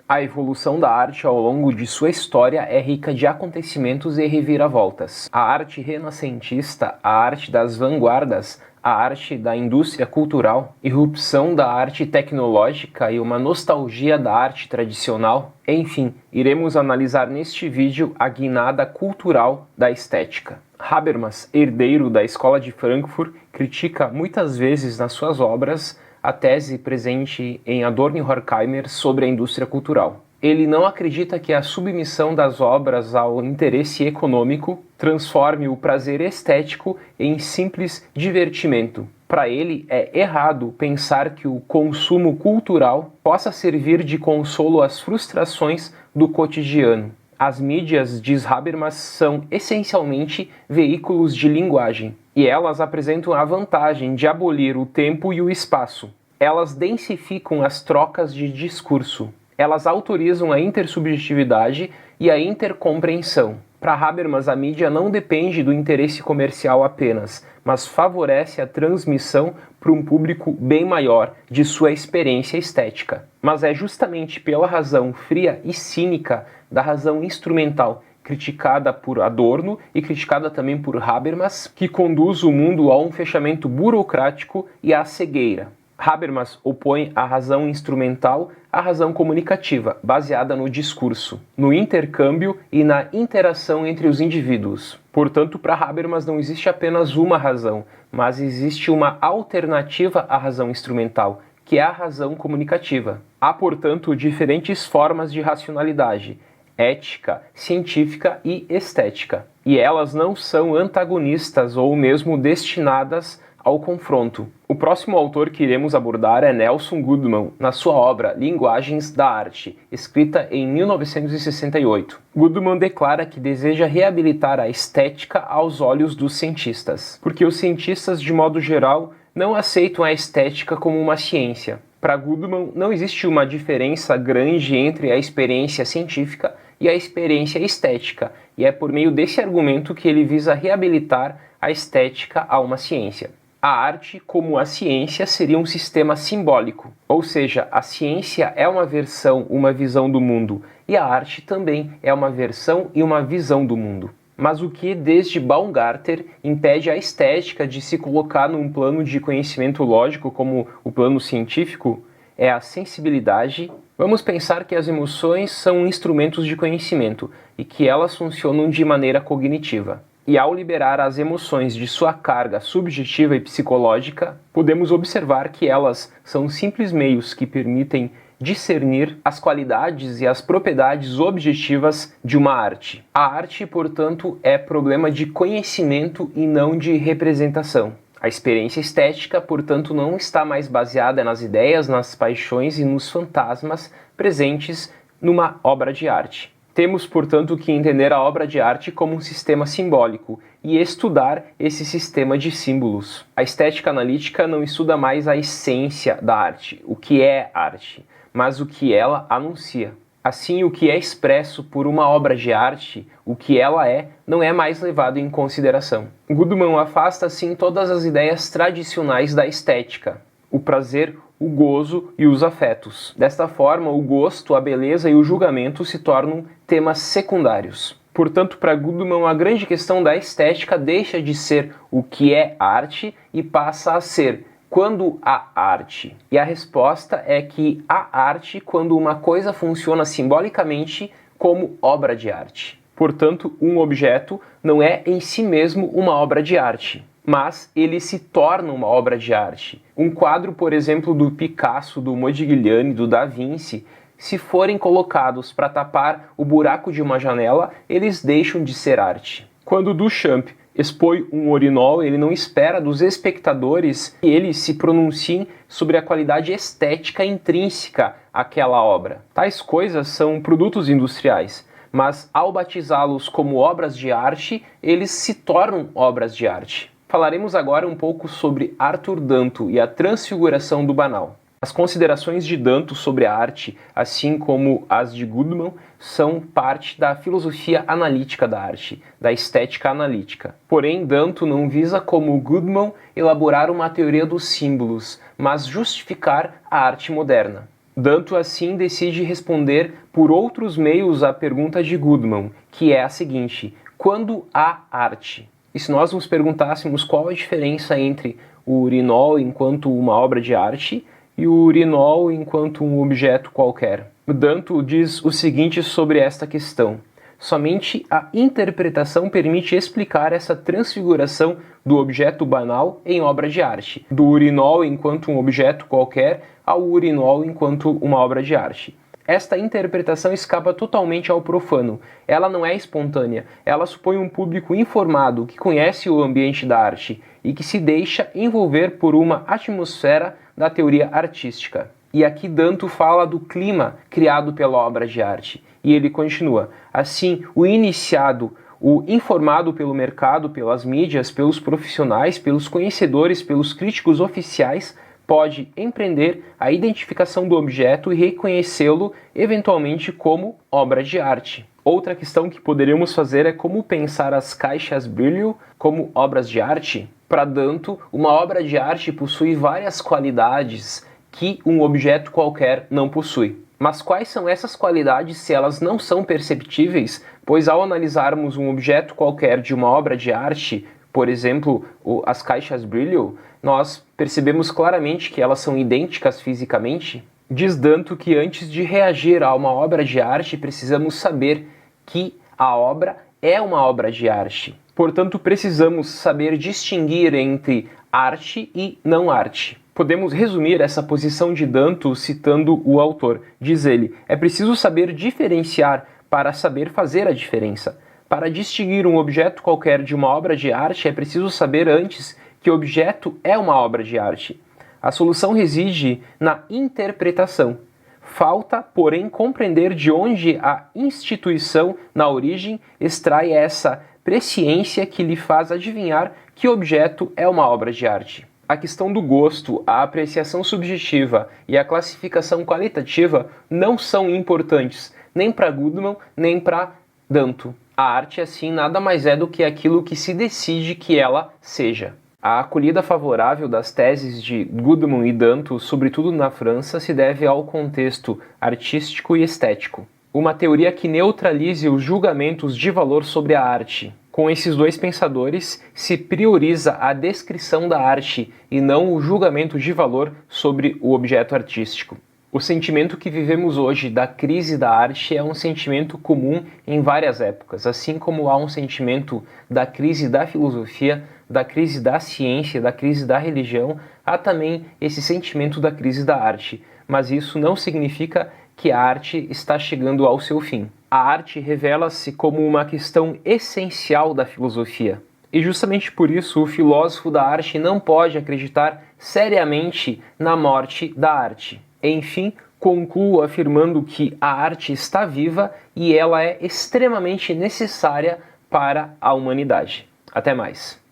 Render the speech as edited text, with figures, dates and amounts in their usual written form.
A evolução da arte ao longo de sua história é rica de acontecimentos e reviravoltas. A arte renascentista, a arte das vanguardas, a arte da indústria cultural, irrupção da arte tecnológica e uma nostalgia da arte tradicional. Enfim, iremos analisar neste vídeo a guinada cultural da estética. Habermas, herdeiro da Escola de Frankfurt, critica muitas vezes nas suas obras a tese presente em Adorno e Horkheimer sobre a indústria cultural. Ele não acredita que a submissão das obras ao interesse econômico transforme o prazer estético em simples divertimento. Para ele, é errado pensar que o consumo cultural possa servir de consolo às frustrações do cotidiano. As mídias, diz Habermas, são essencialmente veículos de linguagem, e elas apresentam a vantagem de abolir o tempo e o espaço. Elas densificam as trocas de discurso. Elas autorizam a intersubjetividade e a intercompreensão. Para Habermas, a mídia não depende do interesse comercial apenas, mas favorece a transmissão para um público bem maior de sua experiência estética. Mas é justamente pela razão fria e cínica da razão instrumental, criticada por Adorno e criticada também por Habermas, que conduz o mundo a um fechamento burocrático e à cegueira. Habermas opõe a razão instrumental à razão comunicativa, baseada no discurso, no intercâmbio e na interação entre os indivíduos. Portanto, para Habermas não existe apenas uma razão, mas existe uma alternativa à razão instrumental, que é a razão comunicativa. Há, portanto, diferentes formas de racionalidade: ética, científica e estética. E elas não são antagonistas ou mesmo destinadas ao confronto. O próximo autor que iremos abordar é Nelson Goodman, na sua obra Linguagens da Arte, escrita em 1968. Goodman declara que deseja reabilitar a estética aos olhos dos cientistas, porque os cientistas, de modo geral, não aceitam a estética como uma ciência. Para Goodman, não existe uma diferença grande entre a experiência científica e a experiência estética, e é por meio desse argumento que ele visa reabilitar a estética a uma ciência. A arte, como a ciência, seria um sistema simbólico, ou seja, a ciência é uma versão, uma visão do mundo, e a arte também é uma versão e uma visão do mundo. Mas o que, desde Baumgarten, impede a estética de se colocar num plano de conhecimento lógico como o plano científico é a sensibilidade. Vamos pensar que as emoções são instrumentos de conhecimento e que elas funcionam de maneira cognitiva. E ao liberar as emoções de sua carga subjetiva e psicológica, podemos observar que elas são simples meios que permitem discernir as qualidades e as propriedades objetivas de uma arte. A arte, portanto, é problema de conhecimento e não de representação. A experiência estética, portanto, não está mais baseada nas ideias, nas paixões e nos fantasmas presentes numa obra de arte. Temos, portanto, que entender a obra de arte como um sistema simbólico e estudar esse sistema de símbolos. A estética analítica não estuda mais a essência da arte, o que é arte, mas o que ela anuncia. Assim, o que é expresso por uma obra de arte, o que ela é, não é mais levado em consideração. Goodman afasta, assim, todas as ideias tradicionais da estética: o prazer, o gozo e os afetos. Desta forma, o gosto, a beleza e o julgamento se tornam temas secundários. Portanto, para Goodman, a grande questão da estética deixa de ser o que é arte e passa a ser quando há arte. E a resposta é que há arte quando uma coisa funciona simbolicamente como obra de arte. Portanto, um objeto não é em si mesmo uma obra de arte, mas ele se torna uma obra de arte. Um quadro, por exemplo, do Picasso, do Modigliani, do Da Vinci, se forem colocados para tapar o buraco de uma janela, eles deixam de ser arte. Quando Duchamp expõe um urinol, ele não espera dos espectadores que eles se pronunciem sobre a qualidade estética intrínseca àquela obra. Tais coisas são produtos industriais, mas ao batizá-los como obras de arte, eles se tornam obras de arte. Falaremos agora um pouco sobre Arthur Danto e a transfiguração do banal. As considerações de Danto sobre a arte, assim como as de Goodman, são parte da filosofia analítica da arte, da estética analítica. Porém, Danto não visa, como Goodman, elaborar uma teoria dos símbolos, mas justificar a arte moderna. Danto, assim, decide responder por outros meios à pergunta de Goodman, que é a seguinte: quando há arte? E se nós nos perguntássemos qual a diferença entre o urinol enquanto uma obra de arte e o urinol enquanto um objeto qualquer? Danto diz o seguinte sobre esta questão: somente a interpretação permite explicar essa transfiguração do objeto banal em obra de arte, do urinol enquanto um objeto qualquer ao urinol enquanto uma obra de arte. Esta interpretação escapa totalmente ao profano. Ela não é espontânea. Ela supõe um público informado que conhece o ambiente da arte e que se deixa envolver por uma atmosfera da teoria artística. E aqui Danto fala do clima criado pela obra de arte. E ele continua: assim, o iniciado, o informado pelo mercado, pelas mídias, pelos profissionais, pelos conhecedores, pelos críticos oficiais, pode empreender a identificação do objeto e reconhecê-lo eventualmente como obra de arte. Outra questão que poderíamos fazer é como pensar as caixas Brillo como obras de arte. Para Danto, uma obra de arte possui várias qualidades que um objeto qualquer não possui. Mas quais são essas qualidades se elas não são perceptíveis? Pois ao analisarmos um objeto qualquer de uma obra de arte, por exemplo, as caixas Brillo, nós percebemos claramente que elas são idênticas fisicamente. Diz Danto que antes de reagir a uma obra de arte, precisamos saber que a obra é uma obra de arte. Portanto, precisamos saber distinguir entre arte e não arte. Podemos resumir essa posição de Danto citando o autor. Diz ele: é preciso saber diferenciar para saber fazer a diferença. Para distinguir um objeto qualquer de uma obra de arte, é preciso saber antes que o objeto é uma obra de arte. A solução reside na interpretação. Falta, porém, compreender de onde a instituição, na origem, extrai essa presciência que lhe faz adivinhar que o objeto é uma obra de arte. A questão do gosto, a apreciação subjetiva e a classificação qualitativa não são importantes, nem para Goodman, nem para Danto. A arte, assim, nada mais é do que aquilo que se decide que ela seja. A acolhida favorável das teses de Goodman e Danto, sobretudo na França, se deve ao contexto artístico e estético. Uma teoria que neutralize os julgamentos de valor sobre a arte. Com esses dois pensadores, se prioriza a descrição da arte e não o julgamento de valor sobre o objeto artístico. O sentimento que vivemos hoje da crise da arte é um sentimento comum em várias épocas, assim como há um sentimento da crise da filosofia, da crise da ciência, da crise da religião, há também esse sentimento da crise da arte. Mas isso não significa que a arte está chegando ao seu fim. A arte revela-se como uma questão essencial da filosofia. E justamente por isso o filósofo da arte não pode acreditar seriamente na morte da arte. Enfim, concluo afirmando que a arte está viva e ela é extremamente necessária para a humanidade. Até mais.